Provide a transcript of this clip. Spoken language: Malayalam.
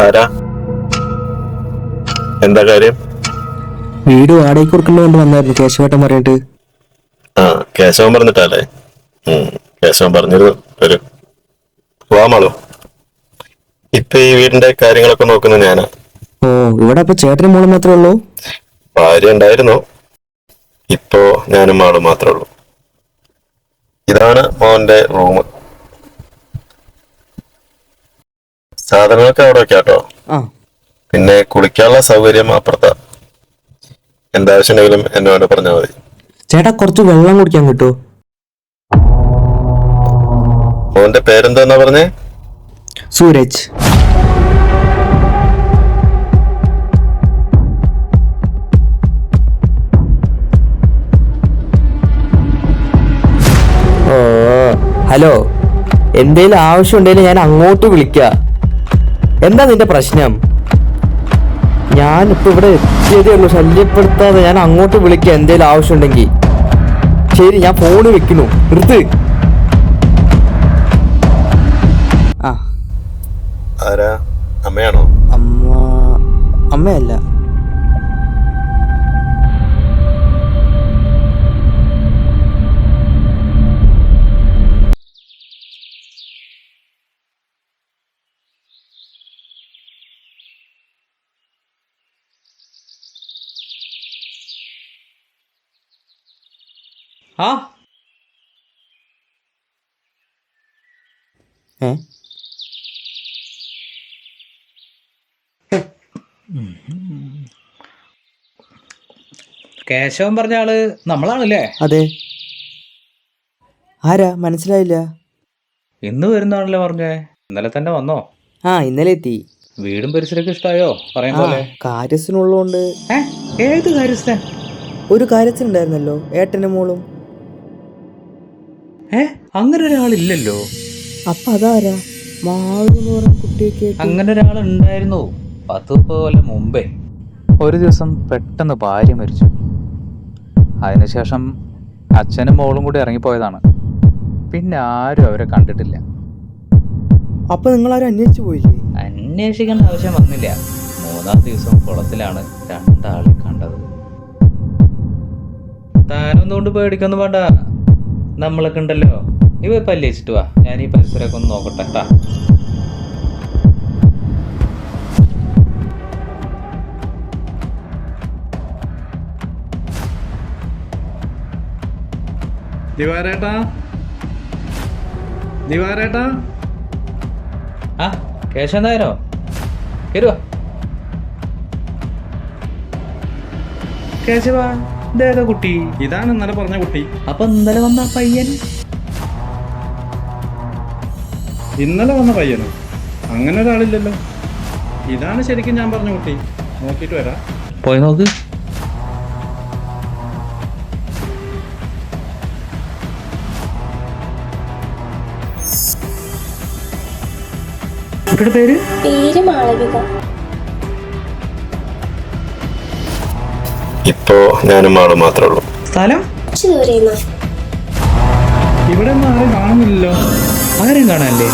ആരാ? എന്താ കാര്യം? വീട് വാടകയ്ക്ക് കൊടുക്കണോണ്ട് വന്നായിരുന്നു കേശവേട്ടൻ പറഞ്ഞിട്ട്. ആ, കേശവൻ പറഞ്ഞിട്ടല്ലേ? കേശവൻ പറഞ്ഞത് വരും. പോവാമാളൂ. ഇപ്പൊ ഈ വീടിന്റെ കാര്യങ്ങളൊക്കെ നോക്കുന്ന ഞാനാ. ഓ, ഇവിടെ അപ്പൊ ചേട്ടനും മോളും മാത്രമേ ഉള്ളൂ? ഭാര്യ ഉണ്ടായിരുന്നു, ഇപ്പോ ഞാനും ആളും മാത്രമേ ഉള്ളൂ. ഇതാണ് മോന്റെ റൂം. സാധനങ്ങളൊക്കെ അവിടെ വെക്കാട്ടോ. ആ, പിന്നെ കുളിക്കാനുള്ള സൗകര്യം അപ്പുറത്താ. എന്താവശ്യമുണ്ടെങ്കിലും എന്നോട് പറഞ്ഞാൽ മതി. ചേട്ടാ കുറച്ച് വെള്ളം കുടിക്കാൻ കിട്ടുമോ? മോന്റെ പേരെന്താന്നാ പറഞ്ഞേ? സൂരജ്. ഓ, ഹലോ, എന്തേലും ആവശ്യം ഉണ്ടെങ്കിൽ ഞാൻ അങ്ങോട്ട് വിളിക്കാം. എന്താ നിന്റെ പ്രശ്നം? ഞാനിപ്പോ ഇവിടെ എത്തിയതേ ഉള്ളൂ, ശല്യപ്പെടുത്താതെ ഞാൻ അങ്ങോട്ട് വിളിക്കാം എന്തേലും ആവശ്യം ഉണ്ടെങ്കിൽ. ശരി, ഞാൻ ഫോണ് വെക്കുന്നു, നിർത്ത്. ആ, ആരാ? അമ്മയാണോ? അമ്മയല്ല. ആ ഏ കേശവൻ പറഞ്ഞ ആള് നമ്മളാണല്ലേ? അതെ. ആരാ മനസ്സിലായില്ല? ഇന്ന് വരുന്നാണല്ലേ പറഞ്ഞേ? ഇന്നലെ തന്നെ വന്നോ? ആ, ഇന്നലെ എത്തി. വീടും പരിസരമൊക്കെ ഇഷ്ടായോ? പറയും ആ, പോലെ. കാര്യസ്ഥനുള്ളതുകൊണ്ട്. ഏത് കാര്യസ്ഥൻ? ഒരു കാര്യസ്ഥനുണ്ടായിരുന്നല്ലോ, ഏട്ടനും മോളും. അങ്ങനെ ഒരാളില്ലല്ലോ. അപ്പൊ അതാരാ? മാളു എന്ന് പറഞ്ഞ കുട്ടിയൊക്കെ ആയിട്ട്. അങ്ങനെ ഒരാളുണ്ടായിരുന്നു 10-30 കൊല്ലം മുമ്പേ. ഒരു ദിവസം പെട്ടെന്ന് ഭാര്യ മരിച്ചു. അതിനുശേഷം അച്ഛനും മോളും കൂടി ഇറങ്ങിപ്പോയതാണ്. പിന്നെ ആരും അവരെ കണ്ടിട്ടില്ല. അപ്പൊ നിങ്ങളാരും അന്വേഷിച്ചു പോയില്ലേ? അന്വേഷിക്കേണ്ട ആവശ്യം വന്നില്ല. 3-ാം ദിവസം കുളത്തിലാണ് രണ്ടാളെ കണ്ടത്. താനൊന്നും കൊണ്ട് പേടിക്കൊന്നും വേണ്ട, നമ്മളൊക്കെ ഉണ്ടല്ലോ. ഇവ പല്ലിച്ചിട്ട് വാ, ഞാൻ ഈ പരിസരമൊക്കെ ഒന്ന് നോക്കട്ടെ ട്ടാ. ദിവാരേട്ടാ, ദിവാരേട്ടാ. ആ, കേശവൻ നായരോ? കേറുവാ. കേശവാ, ഇതേതാ കുട്ടി? ഇതാണ് ഇന്നലെ പറഞ്ഞ കുട്ടി. അപ്പൊ ഇന്നലെ വന്ന ആ പയ്യൻ? ഇന്നലെ വന്ന പയ്യനോ? അങ്ങനെ ഒരാളില്ലല്ലോ. ഇതാണ് ശരിക്കും ഞാൻ പറഞ്ഞ കുട്ടി. നോക്കിയിട്ട് വരാം. പോയി നോക്ക്. കുട്ടിയുടെ പേര്? പേര് മാളവിക. ഇപ്പോ ഞാനും ആളും മാത്രമേ ഉള്ളൂ. സ്ഥലം? കുറച്ച് ദൂരെന്നാ. ഇവിടെ ഒന്നും ആരും കാണുന്നില്ലല്ലോ. ആരും കാണാനല്ലേ?